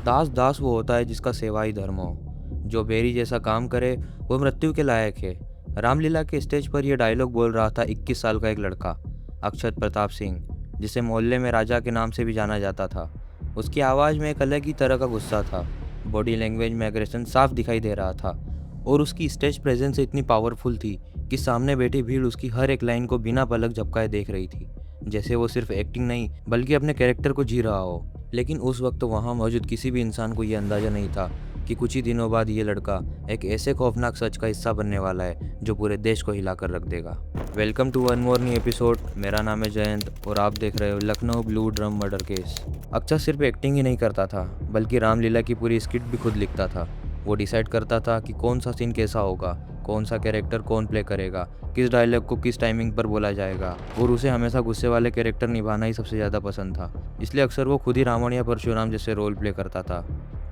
दास दास वो होता है जिसका सेवा ही धर्म हो। जो बेरी जैसा काम करे वो मृत्यु के लायक है। रामलीला के स्टेज पर यह डायलॉग बोल रहा था 21 साल का एक लड़का, अक्षत प्रताप सिंह, जिसे मोहल्ले में राजा के नाम से भी जाना जाता था। उसकी आवाज़ में एक अलग ही तरह का गुस्सा था। बॉडी लैंग्वेज में एग्रेशन साफ दिखाई दे रहा था। और उसकी स्टेज प्रेजेंस इतनी पावरफुल थी कि सामने बैठी भीड़ उसकी हर एक लाइन को बिना पलक झपकाए देख रही थी, जैसे वो सिर्फ एक्टिंग नहीं बल्कि अपने कैरेक्टर को जी रहा हो। लेकिन उस वक्त वहाँ मौजूद किसी भी इंसान को ये अंदाज़ा नहीं था कि कुछ ही दिनों बाद ये लड़का एक ऐसे खौफनाक सच का हिस्सा बनने वाला है जो पूरे देश को हिला कर रख देगा। Welcome to one more new episode. मेरा नाम है जयंत और आप देख रहे हो Lucknow blue drum murder case. अक्षर सिर्फ एक्टिंग ही नहीं करता था बल्कि रामलीला की पूरी स्क्रिप्ट भी खुद लिखता था। वो डिसाइड करता था कि कौन सा सीन कैसा होगा, कौन सा कैरेक्टर कौन प्ले करेगा, किस डायलॉग को किस टाइमिंग पर बोला जाएगा। और उसे हमेशा गुस्से वाले कैरेक्टर निभाना ही सबसे ज़्यादा पसंद था। इसलिए अक्सर वो खुद ही रावण या परशुराम जैसे रोल प्ले करता था।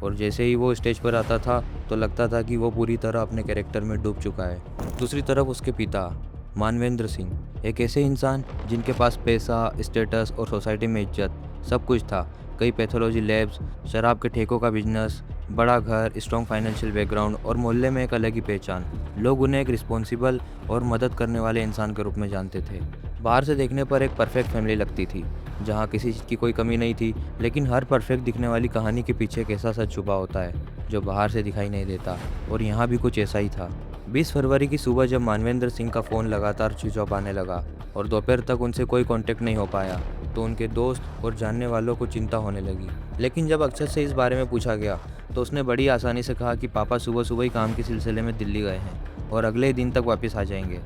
और जैसे ही वो स्टेज पर आता था तो लगता था कि वो पूरी तरह अपने कैरेक्टर में डूब चुका है। दूसरी तरफ उसके पिता मानवेंद्र सिंह, एक ऐसे इंसान जिनके पास पैसा, स्टेटस और सोसाइटी में इज्जत सब कुछ था। कई पैथोलॉजी लैब्स, शराब के ठेकों का बिजनेस, बड़ा घर, स्ट्रॉन्ग फाइनेंशियल बैकग्राउंड और मोहल्ले में एक अलग ही पहचान। लोग उन्हें एक रिस्पॉन्सिबल और मदद करने वाले इंसान के रूप में जानते थे। बाहर से देखने पर एक परफेक्ट फैमिली लगती थी जहाँ किसी चीज़ की कोई कमी नहीं थी, लेकिन हर परफेक्ट दिखने वाली कहानी के पीछे एक ऐसा सच छुपा होता है जो बाहर से दिखाई नहीं देता। और यहाँ भी कुछ ऐसा ही था। 20 फरवरी की सुबह जब मानवेंद्र सिंह का फ़ोन लगातार स्विच ऑफ आने लगा और दोपहर तक उनसे कोई कांटेक्ट नहीं हो पाया तो उनके दोस्त और जानने वालों को चिंता होने लगी। लेकिन जब अक्षर से इस बारे में पूछा गया तो उसने बड़ी आसानी से कहा कि पापा सुबह सुबह ही काम के सिलसिले में दिल्ली गए हैं और अगले दिन तक वापस आ जाएंगे।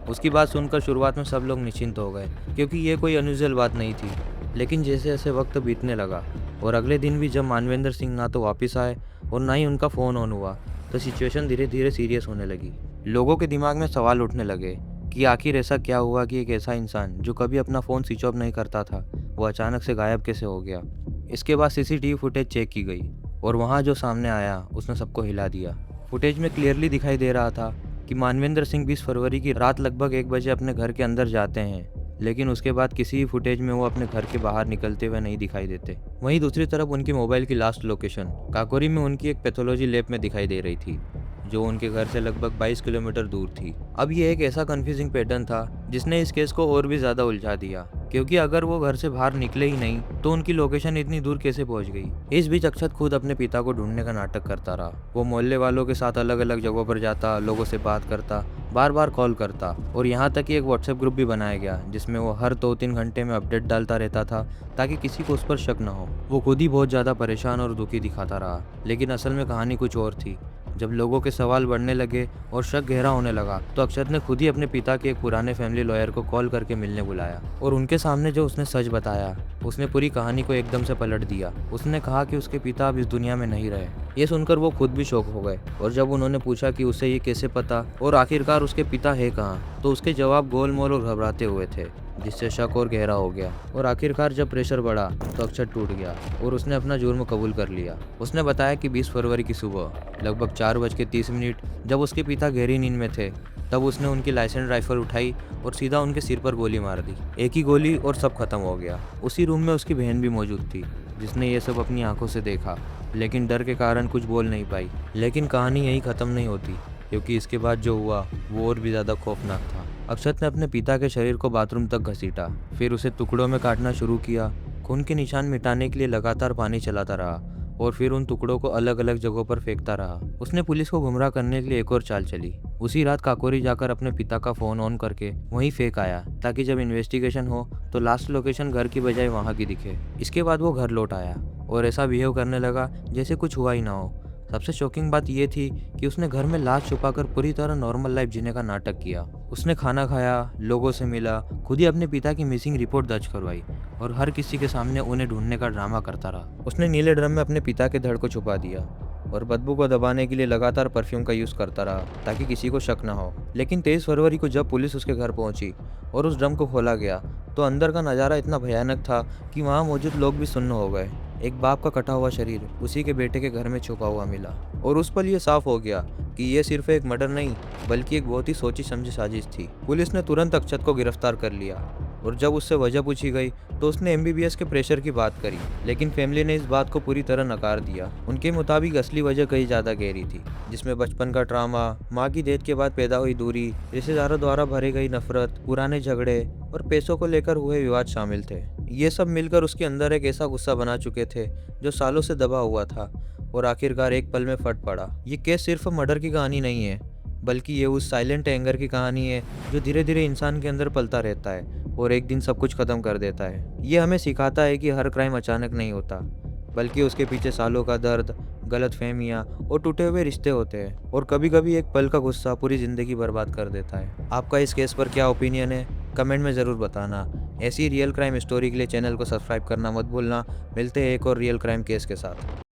उसकी बात सुनकर शुरुआत में सब लोग निश्चिंत हो गए क्योंकि ये कोई अनयूजुअल बात नहीं थी। लेकिन जैसे जैसे वक्त बीतने लगा और अगले दिन भी जब मानवेंद्र सिंह ना तो वापस आए और ना ही उनका फ़ोन ऑन हुआ तो सिचुएशन धीरे धीरे सीरियस होने लगी। लोगों के दिमाग में सवाल उठने लगे कि आखिर ऐसा क्या हुआ कि एक ऐसा इंसान जो कभी अपना फ़ोन स्विच ऑफ नहीं करता था वो अचानक से गायब कैसे हो गया। इसके बाद सीसीटीवी फुटेज चेक की गई और वहाँ जो सामने आया उसने सबको हिला दिया। फुटेज में क्लियरली दिखाई दे रहा था कि मानवेंद्र सिंह 20 फरवरी की रात लगभग 1 बजे अपने घर के अंदर जाते हैं, लेकिन उसके बाद किसी भी फुटेज में वो अपने घर के बाहर निकलते हुए नहीं दिखाई देते। वहीं दूसरी तरफ उनकी मोबाइल की लास्ट लोकेशन काकोरी में उनकी एक पैथोलॉजी लैब में दिखाई दे रही थी जो उनके घर से लगभग 22 किलोमीटर दूर थी। अब ये एक ऐसा कंफ्यूजिंग पैटर्न था जिसने इस केस को और भी ज़्यादा उलझा दिया, क्योंकि अगर वो घर से बाहर निकले ही नहीं तो उनकी लोकेशन इतनी दूर कैसे पहुंच गई। इस बीच अक्षत खुद अपने पिता को ढूंढने का नाटक करता रहा। वो मोहल्ले वालों के साथ अलग अलग जगहों पर जाता, लोगों से बात करता, बार बार कॉल करता और यहाँ तक कि एक व्हाट्सएप ग्रुप भी बनाया गया जिसमें वो हर 2-3 घंटे में अपडेट डालता रहता था ताकि किसी को उस पर शक न हो। वो खुद ही बहुत ज़्यादा परेशान और दुखी दिखाता रहा, लेकिन असल में कहानी कुछ और थी। जब लोगों के सवाल बढ़ने लगे और शक गहरा होने लगा तो अक्षत ने खुद ही अपने पिता के एक पुराने फैमिली लॉयर को कॉल करके मिलने बुलाया और उनके सामने जो उसने सच बताया उसने पूरी कहानी को एकदम से पलट दिया। उसने कहा कि उसके पिता अब इस दुनिया में नहीं रहे। ये सुनकर वो खुद भी शॉक हो गए और जब उन्होंने पूछा कि उसे ये कैसे पता और आखिरकार उसके पिता है कहाँ तो उसके जवाब गोलमोल और घबराते हुए थे, जिससे शक और गहरा हो गया। और आखिरकार जब प्रेशर बढ़ा तो अक्षर टूट गया और उसने अपना जुर्म कबूल कर लिया। उसने बताया कि 20 फरवरी की सुबह लगभग 4:30 जब उसके पिता गहरी नींद में थे तब उसने उनकी लाइसेंस राइफल उठाई और सीधा उनके सिर पर गोली मार दी। एक ही गोली और सब खत्म हो गया। उसी रूम में उसकी बहन भी मौजूद थी जिसने ये सब अपनी आंखों से देखा, लेकिन डर के कारण कुछ बोल नहीं पाई। लेकिन कहानी यही खत्म नहीं होती, क्योंकि इसके बाद जो हुआ वो और भी ज़्यादा खौफनाक था। अक्षत ने अपने पिता के शरीर को बाथरूम तक घसीटा, फिर उसे टुकड़ों में काटना शुरू किया। खून के निशान मिटाने के लिए लगातार पानी चलाता रहा और फिर उन टुकड़ों को अलग अलग जगहों पर फेंकता रहा। उसने पुलिस को गुमराह करने के लिए एक और चाल चली। उसी रात काकोरी जाकर अपने पिता का फ़ोन ऑन करके वहीं फेंक आया ताकि जब इन्वेस्टिगेशन हो तो लास्ट लोकेशन घर की बजाय वहाँ की दिखे। इसके बाद वो घर लौट आया और ऐसा बिहेव करने लगा जैसे कुछ हुआ ही ना हो। सबसे शॉकिंग बात यह थी कि उसने घर में लाश छुपाकर पूरी तरह नॉर्मल लाइफ जीने का नाटक किया। उसने खाना खाया, लोगों से मिला, खुद ही अपने पिता की मिसिंग रिपोर्ट दर्ज करवाई और हर किसी के सामने उन्हें ढूंढने का ड्रामा करता रहा। उसने नीले ड्रम में अपने पिता के धड़ को छुपा दिया और बदबू को दबाने के लिए लगातार परफ्यूम का यूज़ करता रहा ताकि किसी को शक ना हो। लेकिन 23 फरवरी को जब पुलिस उसके घर पहुंची और उस ड्रम को खोला गया तो अंदर का नज़ारा इतना भयानक था कि वहाँ मौजूद लोग भी सुन्न हो गए। एक बाप का कटा हुआ शरीर उसी के बेटे के घर में छुपा हुआ मिला और उस पल ये साफ हो गया कि ये सिर्फ एक मर्डर नहीं बल्कि एक बहुत ही सोची समझी साजिश थी। पुलिस ने तुरंत अक्षत को गिरफ्तार कर लिया और जब उससे वजह पूछी गई तो उसने एमबीबीएस के प्रेशर की बात करी, लेकिन फैमिली ने इस बात को पूरी तरह नकार दिया। उनके मुताबिक असली वजह कहीं ज़्यादा गहरी थी, जिसमें बचपन का ट्रामा, माँ की डेथ के बाद पैदा हुई दूरी, रिश्तेदारों द्वारा भरी गई नफरत, पुराने झगड़े और पैसों को लेकर हुए विवाद शामिल थे। ये सब मिलकर उसके अंदर एक ऐसा गुस्सा बना चुके थे जो सालों से दबा हुआ था और आखिरकार एक पल में फट पड़ा। ये केस सिर्फ मर्डर की कहानी नहीं है, बल्कि ये उस साइलेंट एंगर की कहानी है जो धीरे धीरे इंसान के अंदर पलता रहता है और एक दिन सब कुछ खत्म कर देता है। ये हमें सिखाता है कि हर क्राइम अचानक नहीं होता, बल्कि उसके पीछे सालों का दर्द, गलतफहमियां और टूटे हुए रिश्ते होते हैं, और कभी कभी एक पल का गुस्सा पूरी जिंदगी बर्बाद कर देता है। आपका इस केस पर क्या ओपिनियन है, कमेंट में ज़रूर बताना। ऐसी रियल क्राइम स्टोरी के लिए चैनल को सब्सक्राइब करना मत भूलना। मिलते हैं एक और रियल क्राइम केस के साथ।